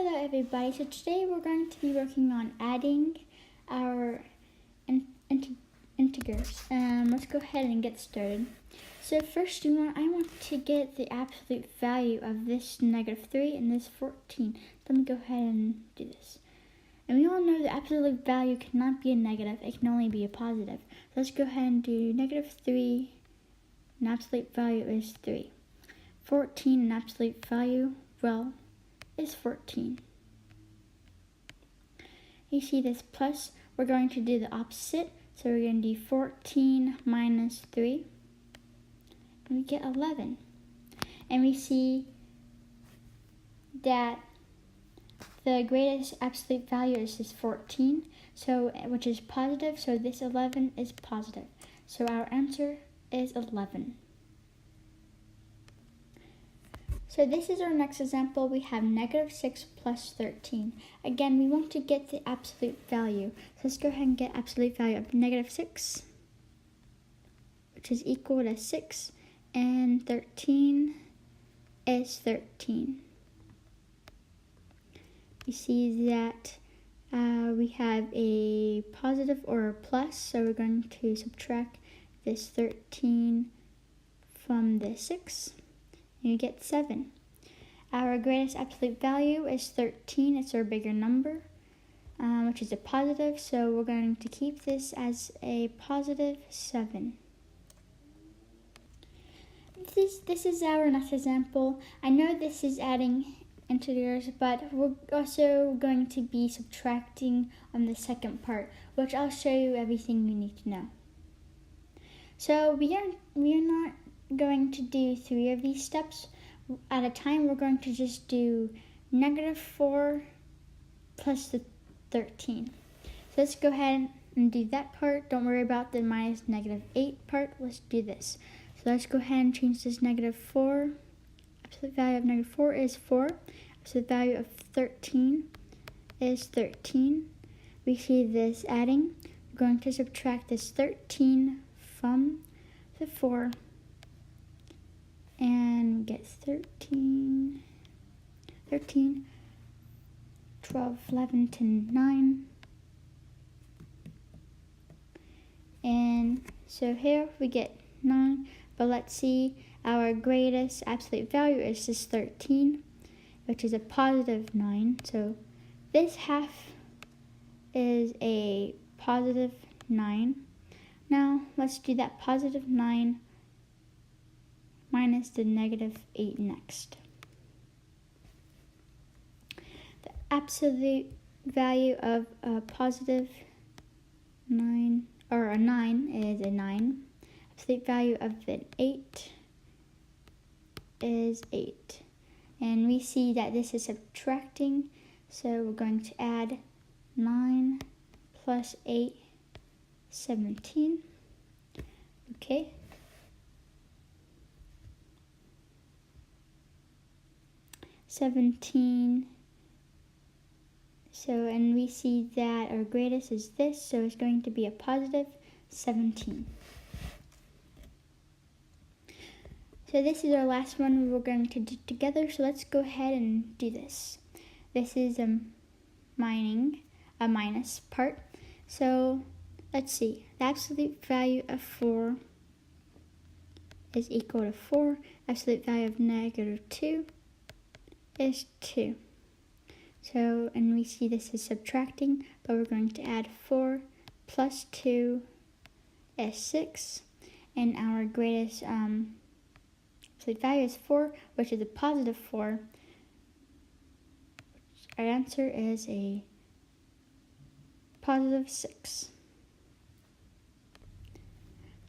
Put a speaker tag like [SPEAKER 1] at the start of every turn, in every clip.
[SPEAKER 1] Hello everybody, so today we're going to be working on adding our integers. Let's go ahead and get started. So first I want to get the absolute value of this -3 and this 14. Let me go ahead and do this. And we all know the absolute value cannot be a negative, it can only be a positive. So let's go ahead and do -3, and absolute value is 3. 14 and absolute value, well, is 14. You see this plus, we're going to do the opposite. So we're going to do 14 minus 3, and we get 11. And we see that the greatest absolute value is this 14, which is positive, so this 11 is positive. So our answer is 11. So this is our next example. We have -6 plus 13. Again, we want to get the absolute value. So let's go ahead and get absolute value of -6, which is equal to 6, and 13 is 13. You see that we have a positive or a plus, so we're going to subtract this 13 from the 6. You get 7. Our greatest absolute value is 13. It's our bigger number, which is a positive. So we're going to keep this as a positive 7. This is our next example. I know this is adding integers, but we're also going to be subtracting on the second part, which I'll show you everything you need to know. So we are not going to do 3 of these steps at a time. We're going to just do -4 plus the 13. So let's go ahead and do that part. Don't worry about the -8 part. Let's do this. So let's go ahead and change this -4. Absolute value of -4 is 4. Absolute value of 13 is 13. We see this adding. We're going to subtract this 13 from the 4. And get 13, 12, 11, 10, 9. And so here we get 9, but let's see, our greatest absolute value is this 13, which is a positive 9. So this half is a positive 9. Now let's do that positive 9 minus the -8 next. The absolute value of a positive 9, or a 9, is a 9. Absolute value of an 8 is 8. And we see that this is subtracting, so we're going to add 9 plus 8, 17. Okay. And we see that our greatest is this, so it's going to be a positive 17. So this is our last one we're going to do together, so let's go ahead and do this. This is a minus part. So let's see, the absolute value of 4 is equal to 4. Absolute value of -2 is 2. So, and we see this is subtracting, but we're going to add 4 plus 2 is 6. And our greatest absolute value is 4, which is a positive 4. Our answer is a positive 6.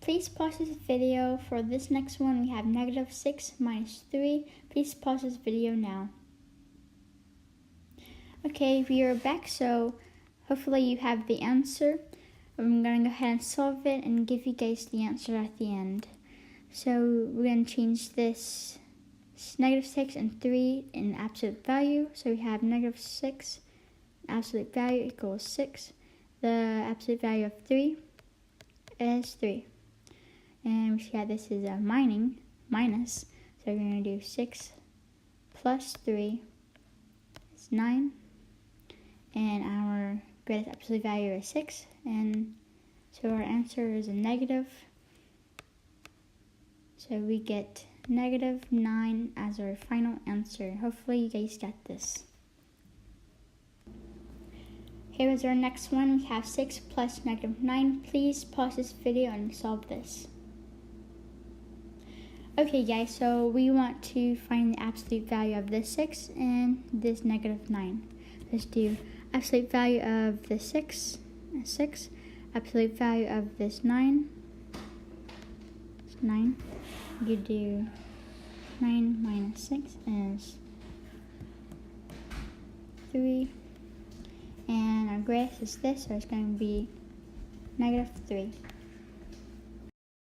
[SPEAKER 1] Please pause this video. For this next one, we have -6 minus 3. Please pause this video now. Okay, we are back, so hopefully you have the answer. I'm going to go ahead and solve it and give you guys the answer at the end. So we're going to change this -6 and 3 in absolute value. So we have -6, absolute value equals 6. The absolute value of 3 is 3. And we see how this is a minus. So we're going to do 6 plus 3 is 9, and our greatest absolute value is 6, and so our answer is a negative. So we get -9 as our final answer. Hopefully you guys got this. Here is our next one. We have 6 plus -9. Please pause this video and solve this. Okay guys, so we want to find the absolute value of this 6 and this -9. Let's do absolute value of the 6, absolute value of this 9, it's 9. You do 9 minus 6 is 3. And our greatest is this, so it's going to be -3.